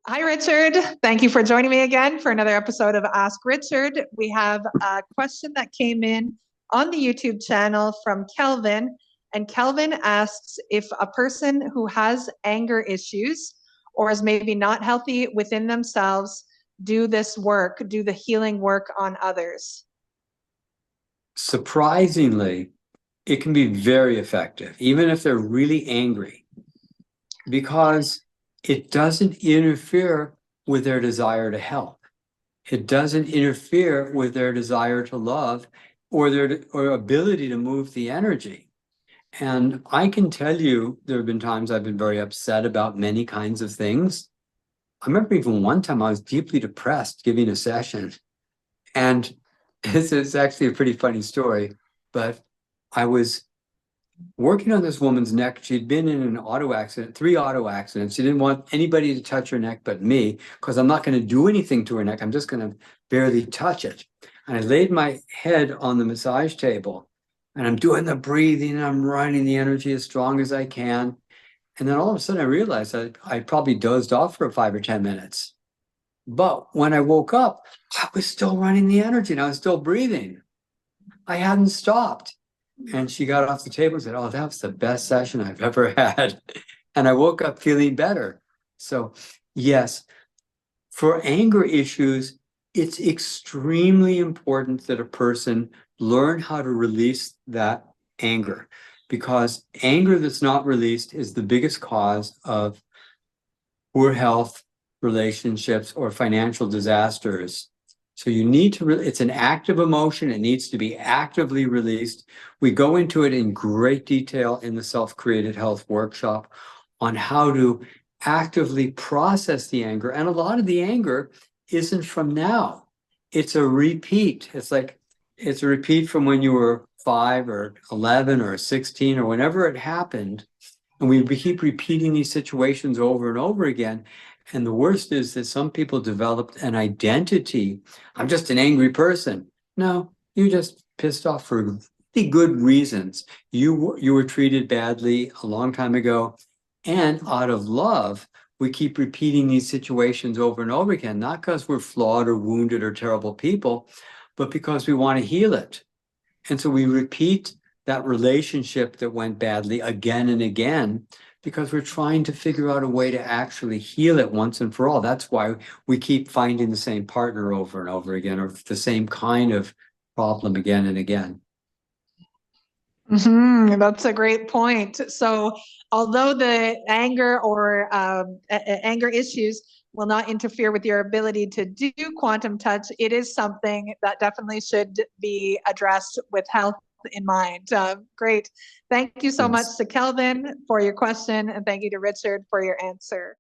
Hi, Richard. Thank you for joining me again for another episode of Ask Richard. We have a question that came in on the YouTube channel from Kelvin. And Kelvin asks if a person who has anger issues or is maybe not healthy within themselves do this work, do the healing work on others. Surprisingly, it can be very effective, even if they're really angry, because it doesn't interfere with their desire to help. It doesn't interfere with their desire to love or their ability to move the energy. And I can tell you, there have been times I've been very upset about many kinds of things. I remember even one time I was deeply depressed giving a session. And this is actually a pretty funny story, but I was working on this woman's neck. She'd been in an auto accident, 3 auto accidents. She didn't want anybody to touch her neck but me, because I'm not going to do anything to her neck. I'm just going to barely touch it. And I laid my head on the massage table, and I'm doing the breathing, and I'm running the energy as strong as I can. And then all of a sudden I realized that I probably dozed off for 5 or 10 minutes. But when I woke up, I was still running the energy and I was still breathing. I hadn't stopped. And she got off the table and said, "Oh, that was the best session I've ever had." And I woke up feeling better. So yes, for anger issues, it's extremely important that a person learn how to release that anger, because anger that's not released is the biggest cause of poor health, relationships, or financial disasters. So you need to, it's an active emotion. It needs to be actively released. We go into it in great detail in the Self-Created Health workshop on how to actively process the anger. And a lot of the anger isn't from now. It's a repeat. It's a repeat from when you were 5 or 11 or 16 or whenever it happened. And we keep repeating these situations over and over again. And the worst is that some people developed an identity. I'm just an angry person. No, you're just pissed off for really good reasons. You were treated badly a long time ago. And out of love, we keep repeating these situations over and over again, not because we're flawed or wounded or terrible people, but because we want to heal it. And so we repeat that relationship that went badly again and again, because we're trying to figure out a way to actually heal it once and for all. That's why we keep finding the same partner over and over again, or the same kind of problem again and again. That's a great point. So, although the anger or anger issues will not interfere with your ability to do quantum touch, it is something that definitely should be addressed with health in mind. Great. Thank you so much to Kelvin for your question, and thank you to Richard for your answer.